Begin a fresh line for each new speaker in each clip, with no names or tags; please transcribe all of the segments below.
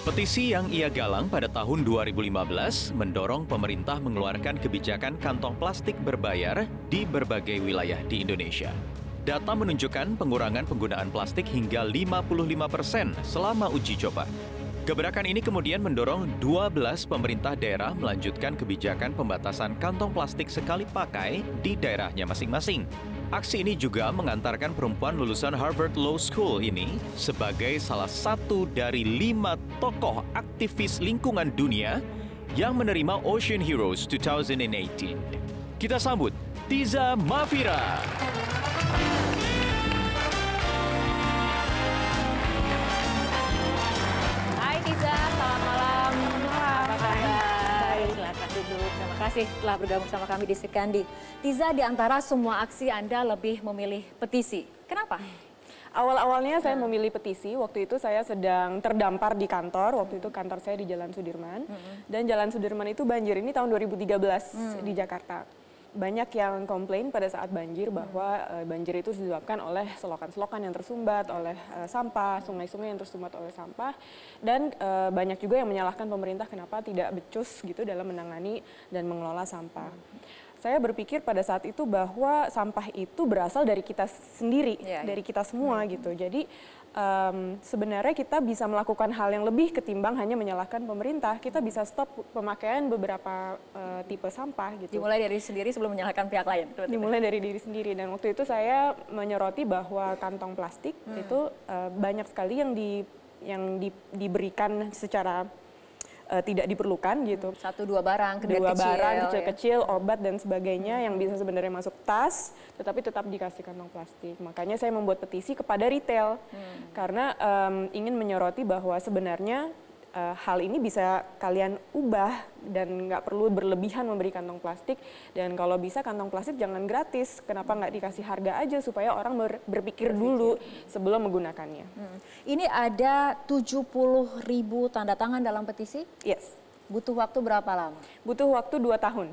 Petisi yang ia galang pada tahun 2015 mendorong pemerintah mengeluarkan kebijakan kantong plastik berbayar di berbagai wilayah di Indonesia. Data menunjukkan pengurangan penggunaan plastik hingga 55% selama uji coba. Gebrakan ini kemudian mendorong 12 pemerintah daerah melanjutkan kebijakan pembatasan kantong plastik sekali pakai di daerahnya masing-masing. Aksi ini juga mengantarkan perempuan lulusan Harvard Law School ini sebagai salah satu dari 5 tokoh aktivis lingkungan dunia yang menerima Ocean Heroes 2018. Kita sambut Tiza Mafira.
Hai Tiza, selamat malam. Apa kabar? Silakan duduk. Terima kasih telah bergabung sama kami di Sekandi. Tiza, di antara semua aksi Anda lebih memilih petisi. Kenapa?
Awal-awalnya saya memilih petisi, waktu itu saya sedang terdampar di kantor, waktu itu kantor saya di Jalan Sudirman. Dan Jalan Sudirman itu banjir, ini tahun 2013 di Jakarta. Banyak yang komplain pada saat banjir bahwa banjir itu disebabkan oleh selokan-selokan yang tersumbat, oleh sampah, sungai-sungai yang tersumbat oleh sampah. Dan banyak juga yang menyalahkan pemerintah kenapa tidak becus gitu dalam menangani dan mengelola sampah. Saya berpikir pada saat itu bahwa sampah itu berasal dari kita sendiri, dari kita semua gitu. Jadi sebenarnya kita bisa melakukan hal yang lebih ketimbang hanya menyalahkan pemerintah. Kita bisa stop pemakaian beberapa tipe sampah gitu.
Dimulai dari sendiri sebelum menyalahkan pihak lain.
Dimulai dari diri sendiri. Dan waktu itu saya menyoroti bahwa kantong plastik itu banyak sekali yang diberikan secara tidak diperlukan gitu.
Satu dua barang,
dua barang kecil-kecil, obat dan sebagainya yang bisa sebenarnya masuk tas, tetapi tetap dikasih kantong plastik. Makanya saya membuat petisi kepada retail karena ingin menyoroti bahwa sebenarnya hal ini bisa kalian ubah dan nggak perlu berlebihan memberi kantong plastik. Dan kalau bisa kantong plastik jangan gratis, kenapa nggak dikasih harga aja supaya orang berpikir dulu sebelum menggunakannya.
Ini ada 70.000 tanda tangan dalam petisi?
Yes.
Butuh waktu berapa lama?
Butuh waktu 2 tahun.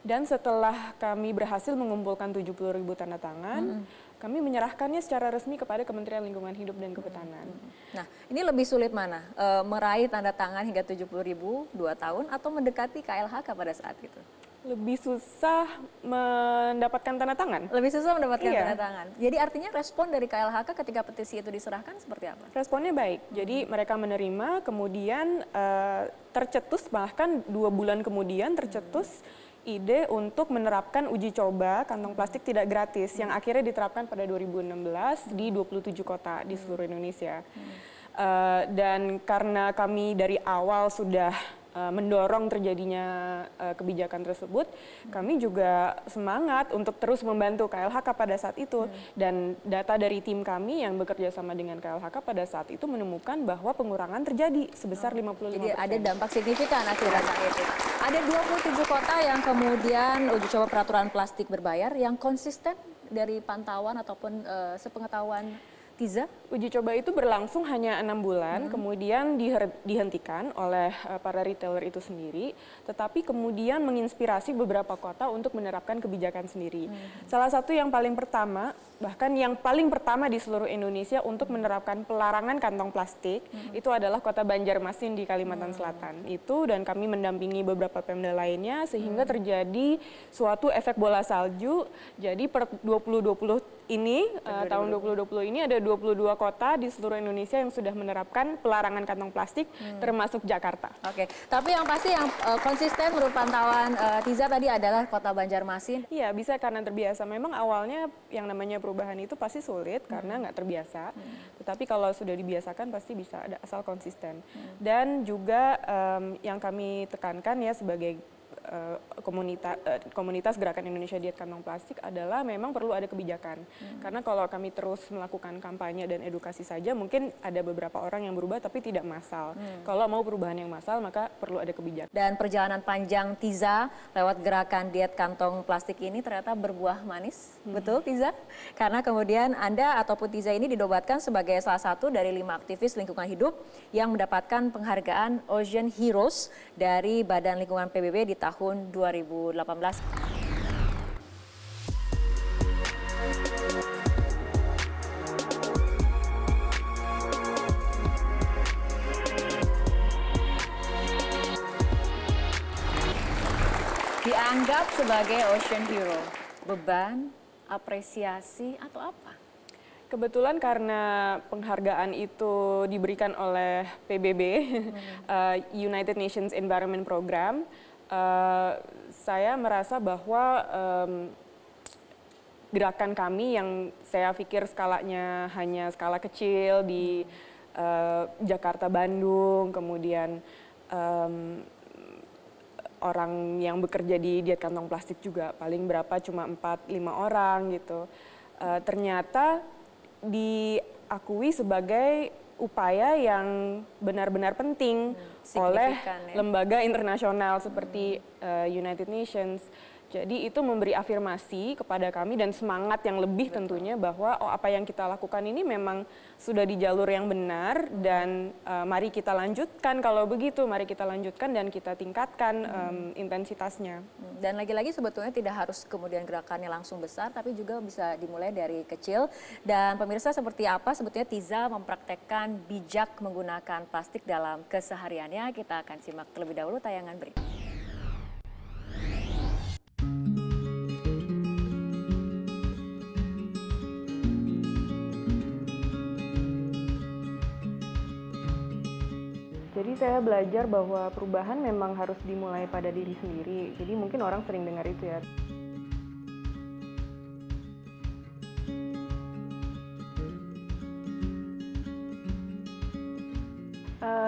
Dan setelah kami berhasil mengumpulkan 70.000 tanda tangan, kami menyerahkannya secara resmi kepada Kementerian Lingkungan Hidup dan Kehutanan.
Nah, ini lebih sulit mana? Meraih tanda tangan hingga 70.000 2 tahun atau mendekati KLHK pada saat itu?
Lebih susah mendapatkan tanda tangan.
Lebih susah mendapatkan tanda tangan. Jadi artinya respon dari KLHK ketika petisi itu diserahkan seperti apa?
Responnya baik. Jadi mereka menerima, kemudian tercetus, bahkan 2 bulan kemudian tercetus ide untuk menerapkan uji coba kantong plastik tidak gratis yang akhirnya diterapkan pada 2016 di 27 kota di seluruh Indonesia. Dan karena kami dari awal sudah mendorong terjadinya kebijakan tersebut, kami juga semangat untuk terus membantu KLHK pada saat itu. Dan data dari tim kami yang bekerja sama dengan KLHK pada saat itu menemukan bahwa pengurangan terjadi sebesar 55%.
Jadi ada dampak signifikan akhirnya saat itu. Ada 27 kota yang kemudian uji coba peraturan plastik berbayar yang konsisten dari pantauan ataupun sepengetahuan Tiza?
Uji coba itu berlangsung hanya 6 bulan, kemudian dihentikan oleh para retailer itu sendiri, tetapi kemudian menginspirasi beberapa kota untuk menerapkan kebijakan sendiri. Salah satu yang paling pertama, bahkan yang paling pertama di seluruh Indonesia untuk menerapkan pelarangan kantong plastik, itu adalah kota Banjarmasin di Kalimantan Selatan. Itu dan kami mendampingi beberapa Pemda lainnya, sehingga terjadi suatu efek bola salju. Jadi per 2020 ini, tahun 2020 ini ada 22 kota di seluruh Indonesia yang sudah menerapkan pelarangan kantong plastik, termasuk Jakarta.
Oke, tapi yang pasti yang konsisten menurut pantauan Tiza tadi adalah kota Banjarmasin.
Iya, bisa karena terbiasa. Memang awalnya yang namanya perubahan itu pasti sulit karena nggak terbiasa. Tetapi kalau sudah dibiasakan pasti bisa, ada asal konsisten. Dan juga yang kami tekankan ya sebagai komunitas Gerakan Indonesia Diet Kantong Plastik adalah memang perlu ada kebijakan. Karena kalau kami terus melakukan kampanye dan edukasi saja, mungkin ada beberapa orang yang berubah tapi tidak massal. Kalau mau perubahan yang massal, maka perlu ada kebijakan.
Dan perjalanan panjang Tiza lewat Gerakan Diet Kantong Plastik ini ternyata berbuah manis. Betul Tiza? Karena kemudian Anda ataupun Tiza ini dinobatkan sebagai salah satu dari 5 aktivis lingkungan hidup yang mendapatkan penghargaan Ocean Heroes dari Badan Lingkungan PBB di tahun 2018. dianggap sebagai Ocean Hero? Beban, apresiasi, atau apa?
Kebetulan karena penghargaan itu diberikan oleh PBB, United Nations Environment Program, saya merasa bahwa gerakan kami yang saya pikir skalanya hanya skala kecil di Jakarta, Bandung, kemudian orang yang bekerja di diet kantong plastik juga paling berapa cuma 4-5 orang gitu. Ternyata diakui sebagai upaya yang benar-benar penting oleh lembaga internasional seperti United Nations. Jadi itu memberi afirmasi kepada kami dan semangat yang lebih tentunya bahwa apa yang kita lakukan ini memang sudah di jalur yang benar dan mari kita lanjutkan kalau begitu, mari kita lanjutkan dan kita tingkatkan intensitasnya.
Dan lagi-lagi sebetulnya tidak harus kemudian gerakannya langsung besar tapi juga bisa dimulai dari kecil. Dan pemirsa seperti apa sebetulnya Tiza mempraktekkan bijak menggunakan plastik dalam kesehariannya, kita akan simak terlebih dahulu tayangan berikut.
Jadi saya belajar bahwa perubahan memang harus dimulai pada diri sendiri. Jadi mungkin orang sering dengar itu ya.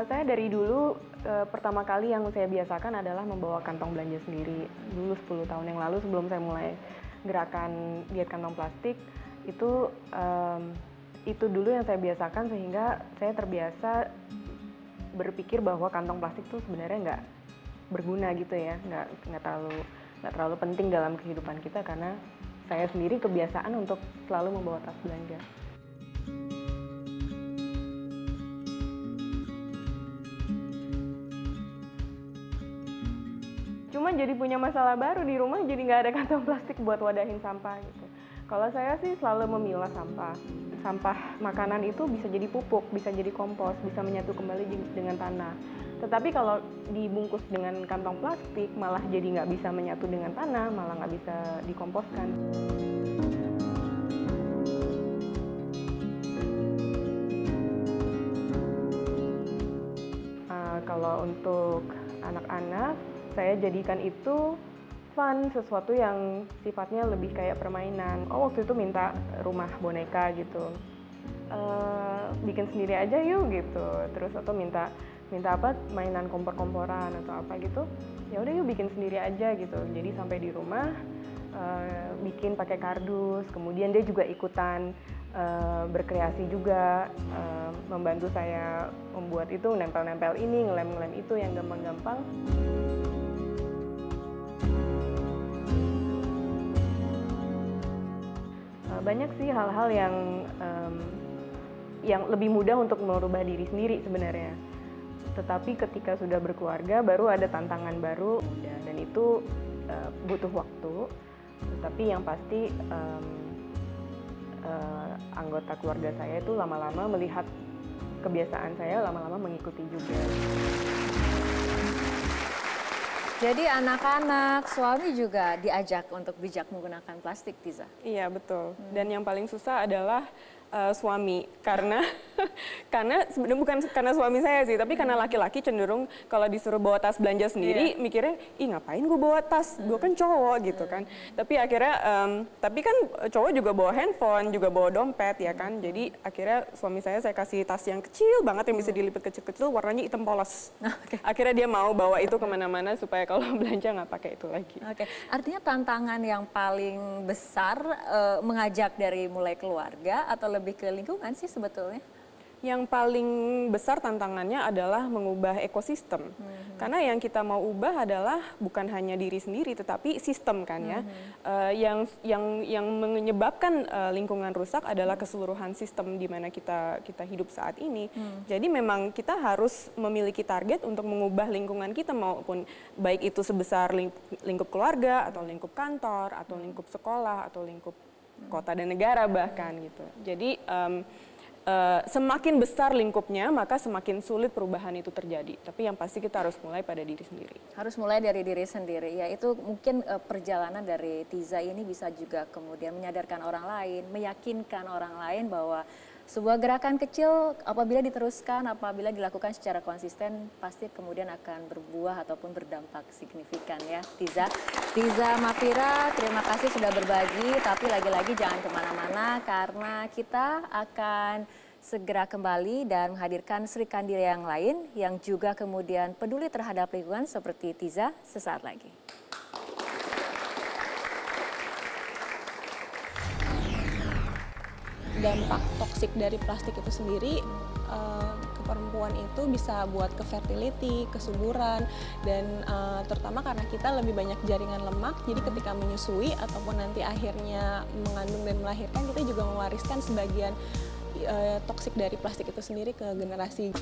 Saya dari dulu pertama kali yang saya biasakan adalah membawa kantong belanja sendiri. Dulu 10 tahun yang lalu sebelum saya mulai gerakan diet kantong plastik, itu dulu yang saya biasakan sehingga saya terbiasa berpikir bahwa kantong plastik itu sebenarnya nggak berguna gitu ya, nggak terlalu penting dalam kehidupan kita karena saya sendiri kebiasaan untuk selalu membawa tas belanja. Cuma jadi punya masalah baru di rumah, jadi nggak ada kantong plastik buat wadahin sampah gitu. Kalau saya sih selalu memilah sampah. Sampah makanan itu bisa jadi pupuk, bisa jadi kompos, bisa menyatu kembali dengan tanah. Tetapi kalau dibungkus dengan kantong plastik, malah jadi nggak bisa menyatu dengan tanah, malah nggak bisa dikomposkan. Kalau untuk anak-anak, saya jadikan itu fun, sesuatu yang sifatnya lebih kayak permainan. Waktu itu minta rumah boneka gitu, bikin sendiri aja yuk gitu. Terus atau minta apa, mainan kompor-komporan atau apa gitu. Ya udah yuk bikin sendiri aja gitu. Jadi sampai di rumah bikin pakai kardus. Kemudian dia juga ikutan berkreasi juga, membantu saya membuat itu, nempel-nempel ini, ngelem-ngelem itu yang gampang-gampang. Banyak sih hal-hal yang lebih mudah untuk merubah diri sendiri sebenarnya. Tetapi ketika sudah berkeluarga baru ada tantangan baru dan itu butuh waktu. Tetapi yang pasti anggota keluarga saya itu lama-lama melihat kebiasaan saya, lama-lama mengikuti juga.
Jadi anak-anak, suami juga diajak untuk bijak menggunakan plastik, Tiza?
Iya, betul. Dan yang paling susah adalah suami, karena sebenarnya bukan karena suami saya sih, tapi karena laki-laki cenderung kalau disuruh bawa tas belanja sendiri, mikirnya, ih ngapain gue bawa tas, gue kan cowok gitu kan. Tapi akhirnya, tapi kan cowok juga bawa handphone, juga bawa dompet ya kan. Jadi akhirnya suami saya kasih tas yang kecil banget yang bisa dilipat kecil-kecil, warnanya hitam polos. Akhirnya dia mau bawa itu kemana-mana supaya kalau belanja nggak pakai itu lagi.
Artinya tantangan yang paling besar mengajak dari mulai keluarga atau lebih ke lingkungan sih sebetulnya?
Yang paling besar tantangannya adalah mengubah ekosistem. Karena yang kita mau ubah adalah bukan hanya diri sendiri, tetapi sistem kan ya. Yang menyebabkan lingkungan rusak adalah keseluruhan sistem di mana kita hidup saat ini. Jadi memang kita harus memiliki target untuk mengubah lingkungan kita, maupun baik itu sebesar lingkup keluarga, atau lingkup kantor, atau lingkup sekolah, atau lingkup kota dan negara bahkan gitu. Jadi semakin besar lingkupnya, maka semakin sulit perubahan itu terjadi. Tapi yang pasti kita harus mulai pada diri sendiri.
Harus mulai dari diri sendiri. Ya, itu mungkin perjalanan dari Tiza ini bisa juga kemudian menyadarkan orang lain, meyakinkan orang lain bahwa sebuah gerakan kecil apabila diteruskan, apabila dilakukan secara konsisten, pasti kemudian akan berbuah ataupun berdampak signifikan ya, Tiza. Tiza Mafira, terima kasih sudah berbagi, tapi lagi-lagi jangan kemana-mana karena kita akan segera kembali dan menghadirkan Sri Kandira yang lain yang juga kemudian peduli terhadap lingkungan seperti Tiza sesaat lagi.
Dampak toksik dari plastik itu sendiri ke perempuan itu bisa buat ke fertility, kesuburan, dan terutama karena kita lebih banyak jaringan lemak, jadi ketika menyusui ataupun nanti akhirnya mengandung dan melahirkan, kita juga mewariskan sebagian toksik dari plastik itu sendiri ke generasi.